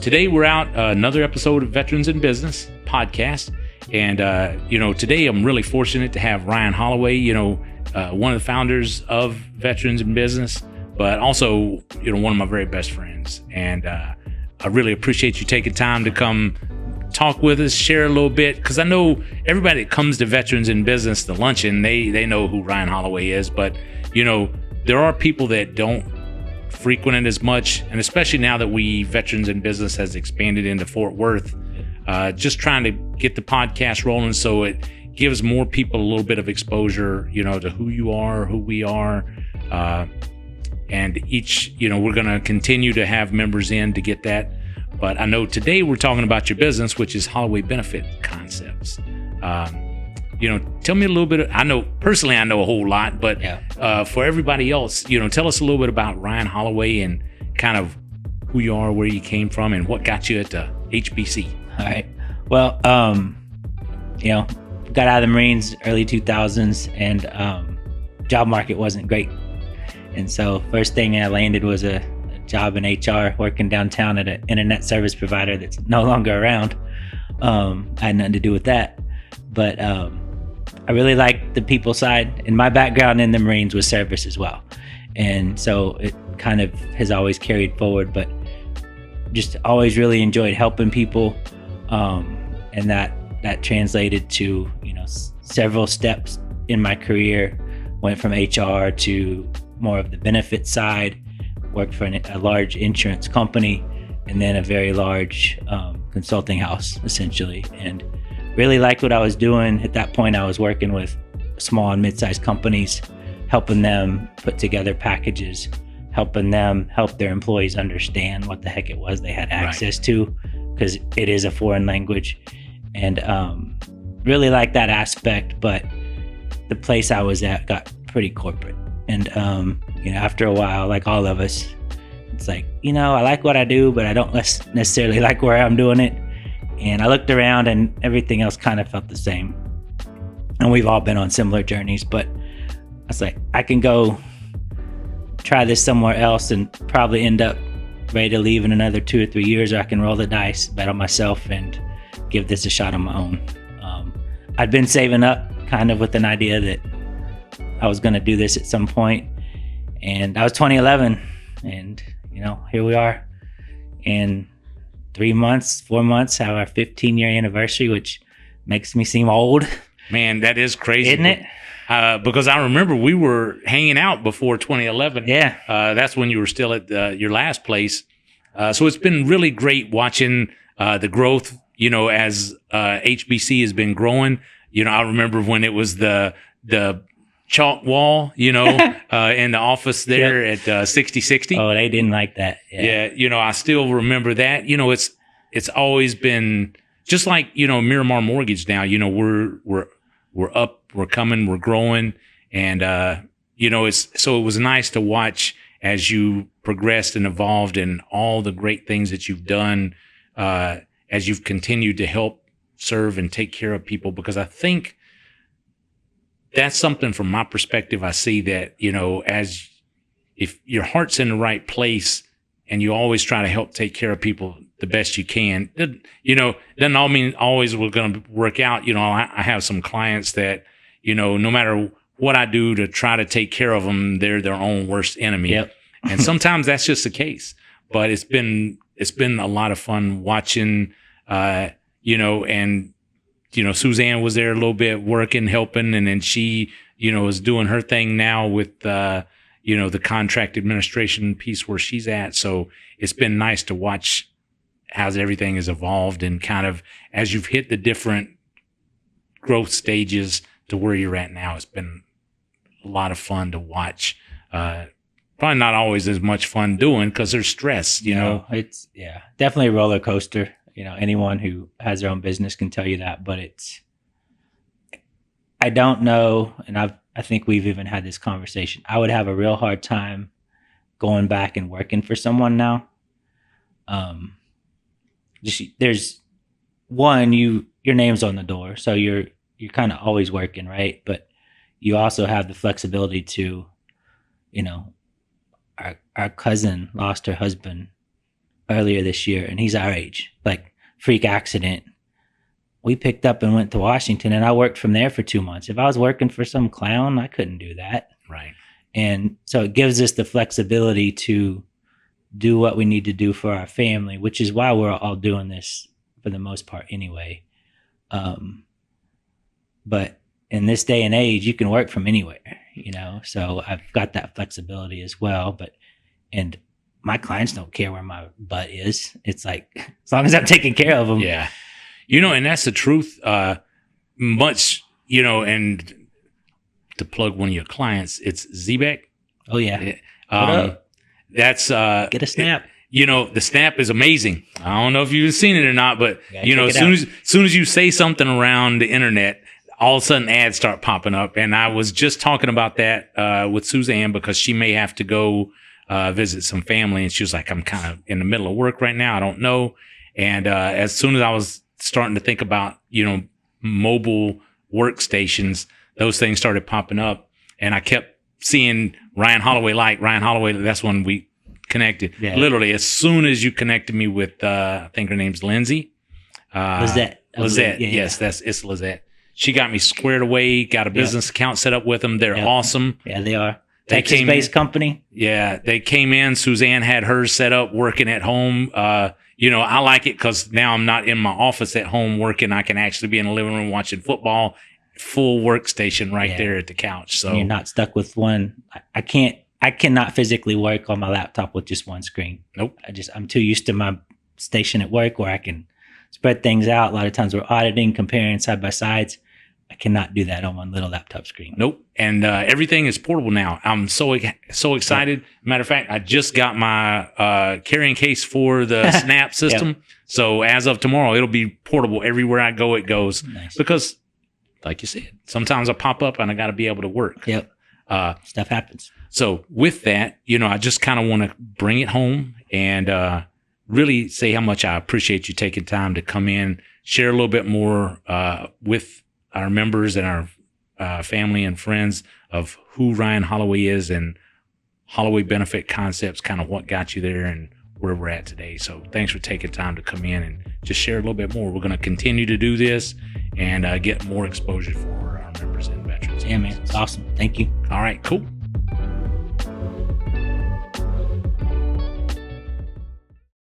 today we're out another episode of Veterans in Business podcast. And, today I'm really fortunate to have Ryan Holloway, one of the founders of Veterans in Business, but also, one of my very best friends. And I really appreciate you taking time to come talk with us, share a little bit, because I know everybody that comes to Veterans in Business, the luncheon, they know who Ryan Holloway is, but there are people that don't frequent it as much, and especially now that Veterans in Business has expanded into Fort Worth, just trying to get the podcast rolling so it gives more people a little bit of exposure, to who you are, who we are, and each, we're going to continue to have members in to get that. But I know today we're talking about your business, which is Holloway Benefit Concepts. Tell me a little bit. I know personally, I know a whole lot, but for everybody else, tell us a little bit about Ryan Holloway and kind of who you are, where you came from, and what got you at HBC. All right. Well, got out of the Marines early 2000s, and job market wasn't great, and so first thing I landed was a job in HR, working downtown at an internet service provider that's no longer around. I had nothing to do with that, but I really liked the people side, and my background in the Marines was service as well, and so it kind of has always carried forward, but just always really enjoyed helping people, and that translated to several steps in my career. Went from HR to more of the benefit side, worked for a large insurance company, and then a very large consulting house, essentially, and really liked what I was doing. At that point, I was working with small and mid-sized companies, helping them put together packages, helping them help their employees understand what the heck it was they had access to, because it is a foreign language, and really liked that aspect. But the place I was at got pretty corporate, and after a while, like all of us, it's like, I like what I do, but I don't necessarily like where I'm doing it. And I looked around and everything else kind of felt the same. And we've all been on similar journeys, but I was like, I can go try this somewhere else and probably end up ready to leave in another 2 or 3 years, or I can roll the dice, bet on myself, and give this a shot on my own. I'd been saving up kind of with an idea that I was going to do this at some point. And that was 2011. And, here we are. And 4 months, have our 15-year anniversary, which makes me seem old. Man, that is crazy. Isn't it? Because I remember we were hanging out before 2011. Yeah. That's when you were still at your last place. So it's been really great watching the growth, as HBC has been growing. I remember when it was the chalk wall, in the office there at 6060. Oh, they didn't like that. Yeah. I still remember that. It's always been just like, Miramar Mortgage now, we're up, we're coming, we're growing. And, it was nice to watch as you progressed and evolved and all the great things that you've done, as you've continued to help serve and take care of people, because I think that's something from my perspective. I see that, as if your heart's in the right place and you always try to help take care of people the best you can, doesn't all mean always we're going to work out. I have some clients that, no matter what I do to try to take care of them, they're their own worst enemy. Yep. And sometimes that's just the case, but it's been a lot of fun watching, Suzanne was there a little bit working, helping, and then she, is doing her thing now with, the contract administration piece where she's at. So it's been nice to watch how everything has evolved, and kind of as you've hit the different growth stages to where you're at now, it's been a lot of fun to watch. Probably not always as much fun doing because there's stress, It's definitely a roller coaster. Anyone who has their own business can tell you that, but I don't know. And I think we've even had this conversation. I would have a real hard time going back and working for someone now. There's one, your name's on the door. So you're kind of always working, right? But you also have the flexibility to, our cousin lost her husband earlier this year, and he's our age, like freak accident. We picked up and went to Washington, and I worked from there for 2 months. If I was working for some clown, I couldn't do that. Right. And so it gives us the flexibility to do what we need to do for our family, which is why we're all doing this for the most part anyway. But in this day and age, you can work from anywhere, so I've got that flexibility as well. And my clients don't care where my butt is. It's like, as long as I'm taking care of them. Yeah. And that's the truth. And to plug one of your clients, it's Zebek. Oh yeah. That's get a snap. The snap is amazing. I don't know if you've seen it or not, but as soon as you say something around the internet, all of a sudden ads start popping up. And I was just talking about that with Suzanne, because she may have to go visit some family, and she was like, I'm kind of in the middle of work right now. I don't know. And as soon as I was starting to think about, mobile workstations, those things started popping up, and I kept seeing Ryan Holloway. That's when we connected. Yeah. Literally, as soon as you connected me with, I think her name's Lindsay. Lizette. Yeah, yes, it's Lizette. She got me squared away, got a business account set up with them. They're awesome. Yeah, they are. Texas-based company. Yeah, they came in. Suzanne had hers set up, working at home. I like it because now I'm not in my office at home working. I can actually be in the living room watching football. Full workstation right there at the couch. So and you're not stuck with one. I cannot physically work on my laptop with just one screen. Nope. I'm too used to my station at work where I can spread things out. A lot of times we're auditing, comparing side by sides. I cannot do that on one little laptop screen. Nope. And everything is portable now. I'm so excited. Yep. Matter of fact, I just got my carrying case for the Snap system. Yep. So as of tomorrow, it'll be portable. Everywhere I go, it goes. Nice. Because, like you said, sometimes I pop up and I got to be able to work. Yep. Stuff happens. So with that, I just kind of want to bring it home and really say how much I appreciate you taking time to come in, share a little bit more with our members and our family and friends of who Ryan Holloway is and Holloway Benefit Concepts, kind of what got you there and where we're at today. So thanks for taking time to come in and just share a little bit more. We're going to continue to do this and get more exposure for our members and veterans. Yeah, man. It's awesome. Thank you. All right, cool.